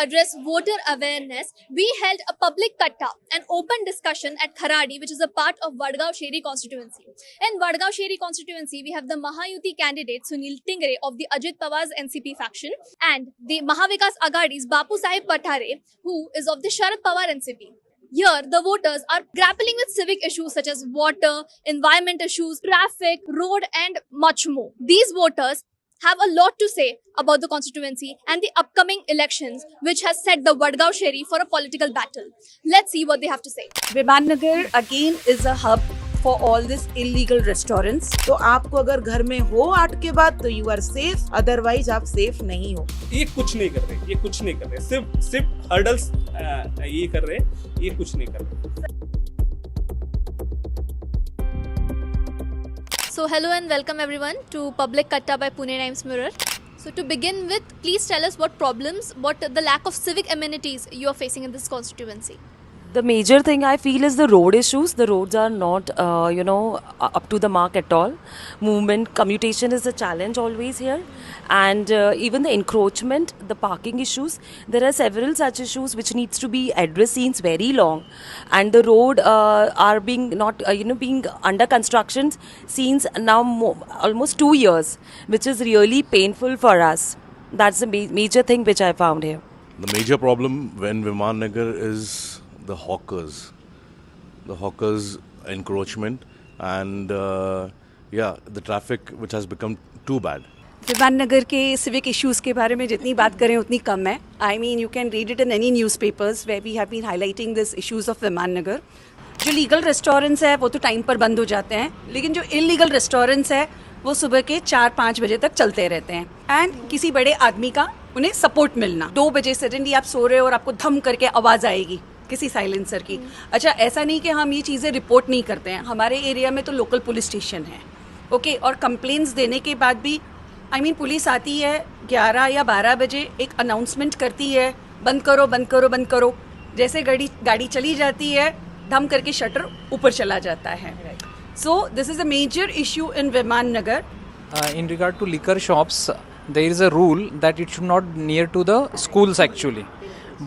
address voter awareness, we held a public katta, an open discussion at Kharadi, which is a part of Vadgaon Sheri constituency. In Vadgaon Sheri constituency, we have the Mahayuti candidate Sunil Tingre of the Ajit Pawar's NCP faction and the Mahavikas Aghadi's Bapu Sahib Pathare, who is of the Sharad Pawar NCP. Here, the voters are grappling with civic issues such as water, environment issues, traffic, road, and much more. These voters have a lot to say about the constituency and the upcoming elections, which has set the Vadgaon Sheri for a political battle. Let's see what they have to say. Viman again is a hub for all these illegal restaurants. तो आपको अगर घर में हो 8 के बाद तो you are safe, otherwise आप सेफ नहीं हो. ये कुछ नहीं कर रहे, सिर्फ हर्डल्स ये कर रहे, ये कुछ नहीं कर रहे. So hello and welcome everyone to Public Katta by Pune Times Mirror. So to begin with, please tell us what the lack of civic amenities you are facing in this constituency. The major thing I feel is the road issues. The roads are not, up to the mark at all. Movement, commutation is a challenge always here. And even the encroachment, the parking issues. There are several such issues which needs to be addressed since very long. And the road are being being under construction since now almost 2 years, which is really painful for us. That's the major thing which I found here. The major problem when Viman Nagar is the hawkers encroachment and the traffic which has become too bad. विमान नगर के civic issues के बारे में जितनी बात करें उतनी कम है. I mean you can read it in any newspapers where we have been highlighting this issues of Viman Nagar. जो लीगल रेस्टोरेंट्स है वो तो टाइम पर बंद हो जाते हैं, लेकिन जो इलीगल रेस्टोरेंट्स है वो सुबह के 4-5 बजे तक चलते रहते हैं. एंड किसी बड़े आदमी का उन्हें सपोर्ट मिलना. 2 बजे सडनली आप सो रहे हो और आपको धम करके आवाज़ आएगी किसी साइलेंसर की. अच्छा, ऐसा नहीं कि हम ये चीज़ें रिपोर्ट नहीं करते हैं. हमारे एरिया में तो लोकल पुलिस स्टेशन है, ओके. और कंप्लेंट्स देने के बाद भी पुलिस आती है 11 या 12 बजे, एक अनाउंसमेंट करती है बंद करो बंद करो बंद करो. जैसे गाड़ी चली जाती है धम करके शटर ऊपर चला जाता है. So this is a major issue in Viman Nagar. In regard to liquor shops, there is a rule that it should not near to the schools actually.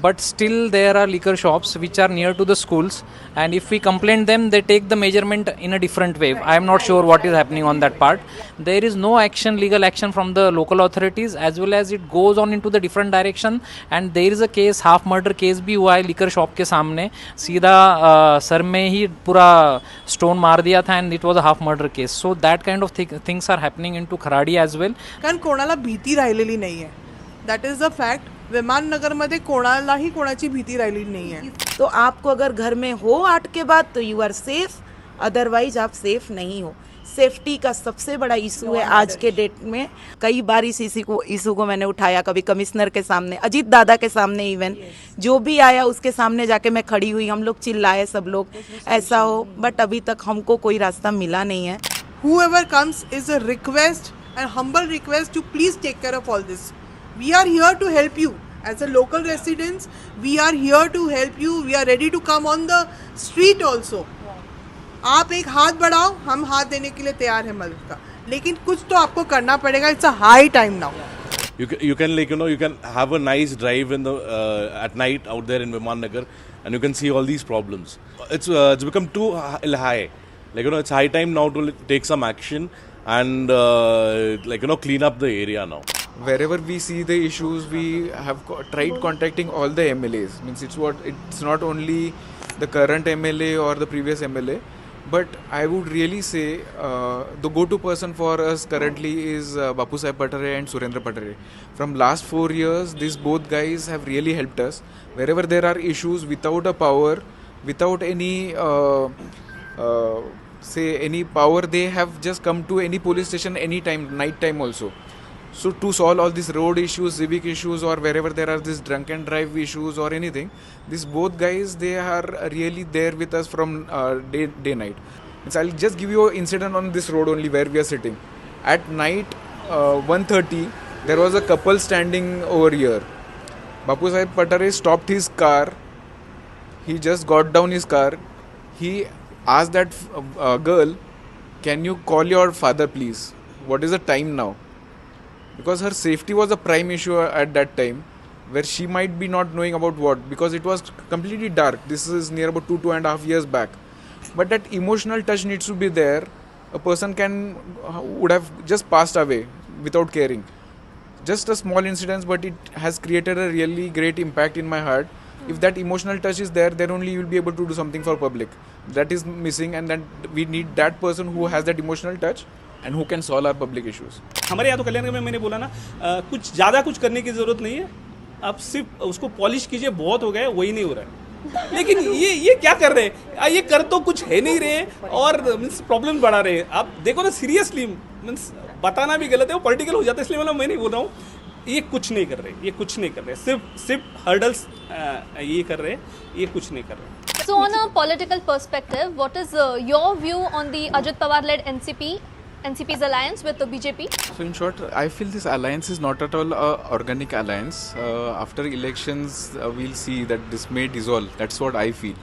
But still there are liquor shops which are near to the schools, and if we complain them, they take the measurement in a different way. I am not sure what is happening on that part. There is no legal action from the local authorities, as well as it goes on into the different direction. And there is a case, half murder case भी हुआ है liquor shop के सामने. सीधा sir में ही पूरा stone मार दिया था, and it was a half murder case. So that kind of things are happening into Kharadi as well. कारण कोणाला भीती राहिलेली नाही आहे. That is the fact. विमान नगरमध्ये कोणालाही कोणाची भीती राहिलेली नाही आहे. तो आपको अगर घर में हो 8 के बाद तो यू आर सेफ, अदरवाइज आप सेफ नहीं हो. सेफ्टी का सबसे बड़ा इशू है आज के डेट में. कई बार इस इशू को मैंने उठाया, कभी कमिश्नर के सामने, अजीत दादा के सामने, इवन जो भी आया उसके सामने जाके मैं खड़ी हुई. हम लोग चिल्लाए सब लोग ऐसा हो, बट अभी तक हमको कोई रास्ता मिला नहीं है. Whoever comes is a request, a humble request to please take care of all this. We are here to help you. As a local residents, we are here to help you. We are ready to come on the street also. आप एक हाथ बढ़ाओ, हम हाथ देने के लिए तैयार हैं मदद का, लेकिन कुछ तो आपको करना पड़ेगा. It's a high time now. You can have a nice drive in the at night out there in Viman Nagar, and you can see all these problems. It's become too high. It's high time now to take some action and clean up the area now. Wherever we see the issues, we have tried contacting all the MLAs. Means it's not only the current MLA or the previous MLA, but I would really say the go-to person for us currently is Bapu Sahib Pathare and Surendra Pathare. From last 4 years, these both guys have really helped us. Wherever there are issues without a power, without any any power, they have just come to any police station anytime, night time also. So to solve all these road issues, civic issues, or wherever there are these drunk and drive issues or anything, these both guys, they are really there with us from day night. So I'll just give you an incident on this road only where we are sitting. At night 1:30, there was a couple standing over here. Bapu Sahib Pathare stopped his car. He just got down his car. He asked that girl, "Can you call your father please? What is the time now?" Because her safety was a prime issue at that time. where she might be not knowing about what, because it was completely dark. This is near about 2.5 years back. But that emotional touch needs to be there. A person would have just passed away without caring. Just a small incident, but it has created a really great impact in my heart. If that emotional touch is there, then only you will be able to do something for public. That is missing, and then we need that person who has that emotional touch and who can solve our public issues. हमारे यहाँ तो कल्याण में मैंने बोला ना, कुछ ज़्यादा कुछ करने की ज़रूरत नहीं है, आप सिर्फ उसको पॉलिश कीजिए, बहुत हो गया है, वही नहीं हो रहा है. लेकिन ये क्या कर रहे हैं, ये कर तो कुछ है नहीं रहे और मीन्स प्रॉब्लम बढ़ा रहे हैं. आप देखो ना, सीरियसली मीन्स बताना भी गलत है, वो पॉलिटिकल हो जाता है, इसलिए मतलब मैं नहीं बोल रहा हूँ. ये कुछ नहीं कर रहे, ये कुछ नहीं कर रहे, सिर्फ हर्डल्स ये कर रहे, ये कुछ नहीं कर रहे. So on a political perspective, what is your view on the Ajit Pawar-led NCP's alliance with the BJP? So in short, I feel this alliance is not at all an organic alliance. After elections, we'll see that this may dissolve. That's what I feel.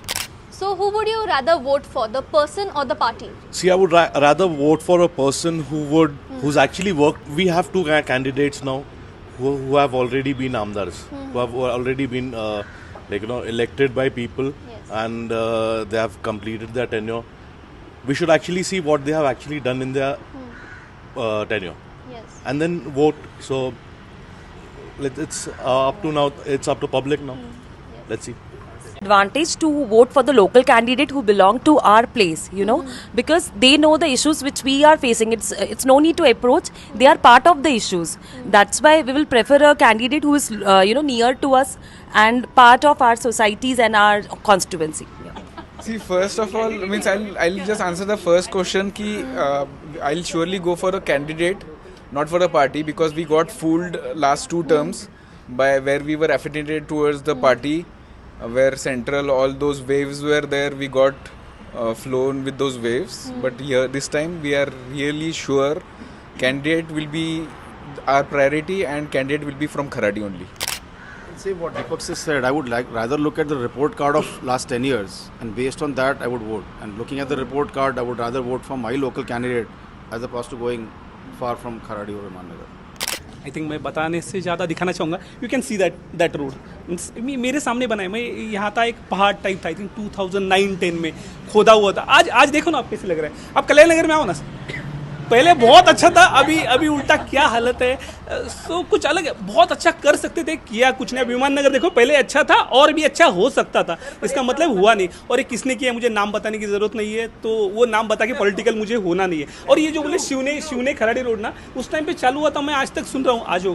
So who would you rather vote for, the person or the party? See, I would rather vote for a person who's actually worked. We have two candidates now who have already been Amdars, who have already been elected by people, and they have completed their tenure. We should actually see what they have actually done in their tenure, and then vote. So it's up to now. It's up to public now. Let's see. Advantage to vote for the local candidate who belong to our place, because they know the issues which we are facing. It's no need to approach. They are part of the issues. That's why we will prefer a candidate who is near to us and part of our societies and our constituency. See, first of all, means I'll just answer the first question. I'll surely go for a candidate, not for a party, because we got fooled last 2 terms by where we were affiliated towards the party. Where central, all those waves were there, we got flown with those waves. But here, this time, we are really sure candidate will be our priority, and candidate will be from Kharadi only. Say what Deepak said, I would rather look at the report card of last 10 years, and based on that, I would vote. And looking at the report card, I would rather vote for my local candidate as opposed to going far from Kharadi or Vimannagar. I think मैं बताने से ज़्यादा दिखाना चाहूँगा. You can see that road मेरे सामने बना है. मैं यहाँ था, एक पहाड़ टाइप था, आई थिंक 2009-10 में खोदा हुआ था. आज देखो ना आप कैसे लग रहा है. आप कल्याण नगर में आओ ना, पहले बहुत अच्छा था, अभी उल्टा क्या हालत है. सो कुछ अलग है, बहुत अच्छा कर सकते थे, किया कुछ नहीं. विमान नगर देखो, पहले अच्छा था और भी अच्छा हो सकता था, इसका मतलब हुआ नहीं. और ये किसने किया, मुझे नाम बताने की जरूरत नहीं है, तो वो नाम बता के पॉलिटिकल मुझे होना नहीं है. और ये जो बोले शिवने खराड़ी रोड ना, उस टाइम पे चालू हुआ था, मैं आज तक सुन रहा हूँ आज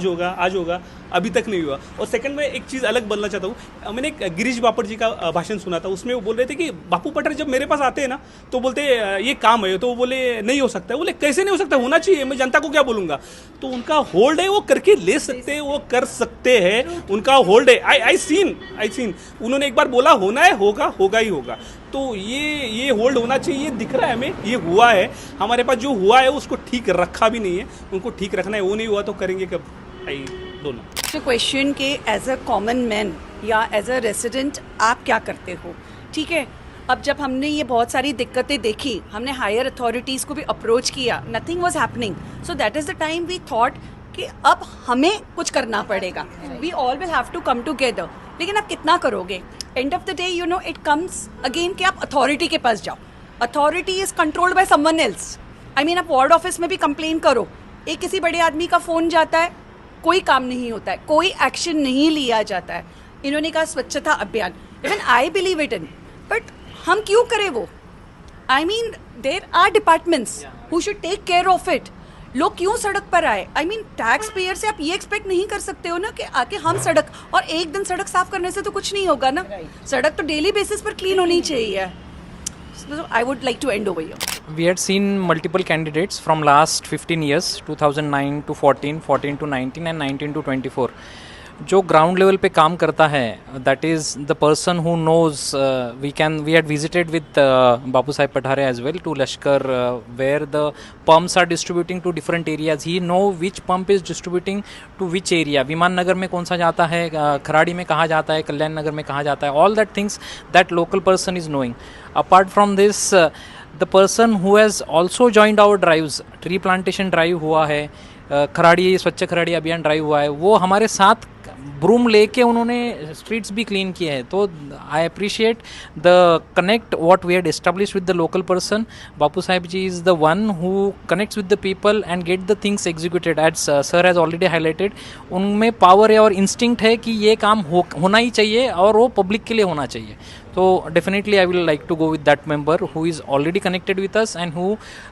होगा, अभी तक नहीं हुआ. और सेकंड में एक चीज़ अलग बोलना चाहता हूँ. मैंने एक गिरीश बापट जी का भाषण सुना था, उसमें वो बोल रहे थे कि बापू पठार जब मेरे पास आते हैं ना, तो बोलते ये काम है, तो वो बोले नहीं हो सकता. बोले कैसे नहीं हो सकता, होना चाहिए, मैं जनता को क्या बोलूँगा. तो उनका होल्ड है, वो करके ले सकते हैं, वो कर सकते हैं, उनका होल्ड है. आई सीन उन्होंने एक बार बोला होना है, होगा ही होगा. तो ये होल्ड होना चाहिए, ये दिख रहा है हमें, ये हुआ है. हमारे पास जो हुआ है उसको ठीक रखा भी नहीं है, उनको ठीक रखना है. वो नहीं हुआ तो करेंगे कब. आई दोनों तो क्वेश्चन के एज अ कॉमन मैन या एज अ रेसिडेंट आप क्या करते हो, ठीक है. अब जब हमने ये बहुत सारी दिक्कतें देखी, हमने हायर अथॉरिटीज़ को भी अप्रोच किया, nothing was happening. So that is the time we thought कि अब हमें कुछ करना पड़ेगा. We all will have to come together. लेकिन आप कितना करोगे? End of the day it comes again कि आप अथॉरिटी के पास जाओ. Authority is controlled by someone else. I mean, आप वार्ड ऑफिस में भी कंप्लेन करो, एक किसी बड़े आदमी का फ़ोन जाता है, कोई काम नहीं होता है, कोई एक्शन नहीं लिया जाता है. इन्होंने कहा Swachhata Abhiyan, even I believe it in, but हम क्यों करें वो? I mean, there are departments who should take care of it. लोग क्यों सड़क पर आए? आई मीन, टैक्स पेयर से आप ये एक्सपेक्ट नहीं कर सकते हो ना कि आके हम सड़क, और एक दिन सड़क साफ करने से तो कुछ नहीं होगा ना. सड़क तो डेली बेसिस पर क्लीन होनी चाहिए. So I would like to end over here. We had seen multiple candidates from last 15 years, 2009 to 14, 14 to 19 and 19 to 24. जो ग्राउंड लेवल पे काम करता है, that is the person who knows. We had visited with Bapu Saheb Pathare as well to Lashkar, where the pumps are distributing to different areas. He know which pump is distributing to which area. विमान नगर में कौन सा जाता है, खराड़ी में कहाँ जाता है, कल्याण नगर में कहाँ जाता है. All that things that local person is knowing. Apart from this, the person who has also joined our drives, tree plantation drive हुआ है, खराड़ी स्वच्छ खराड़ी अभियान ड्राइव हुआ है, वो हमारे साथ ब्रूम लेके उन्होंने स्ट्रीट्स भी क्लीन किए हैं. तो I appreciate the connect what we had establish with the local person. Bapu Saheb ji is the one who connects with the people and get the things executed. As sir has already highlighted, उनमें power है और instinct है कि ये काम होना ही चाहिए और वो पब्लिक के लिए होना चाहिए. So definitely I will like to go with that member who is already connected with us and who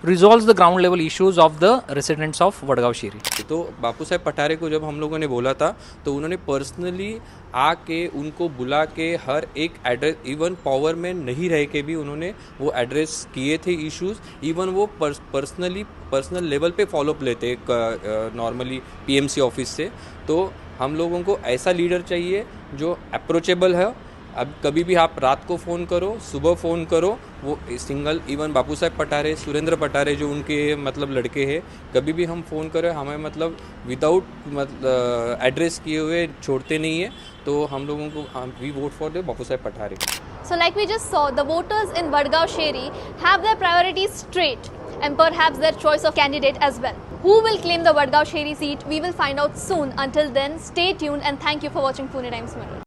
resolves the ground level issues of the residents of Wadgaon शेरी. तो बापू साहब पठारे को जब हम लोगों ने बोला था तो उन्होंने पर्सनली आके उनको बुला के हर एक एड्रेस, इवन पावर में नहीं रह के भी उन्होंने वो एड्रेस किए थे इश्यूज़. इवन वो पर्सनल लेवल पे फॉलोअप लेते नॉर्मली पीएमसी ऑफिस से. तो हम लोगों को ऐसा लीडर चाहिए जो अप्रोचेबल है. अब कभी भी आप रात को फ़ोन करो, सुबह फ़ोन करो, वो सिंगल इवन बापू साहब पठारे, सुरेंद्र पठारे जो उनके मतलब लड़के हैं, कभी भी हम फ़ोन करें हमें मतलब विदाउट एड्रेस किए हुए छोड़ते नहीं है. तो हम लोगों को वी वोट फॉर द बापू साहब Pathare. So like we just saw, the voters in Vadgaon Sheri have their priorities straight and perhaps their choice of candidate as well. Who will claim the Vadgaon Sheri seat? We will find out soon. Until then, stay tuned and thank you for watching Pune Times Mirror.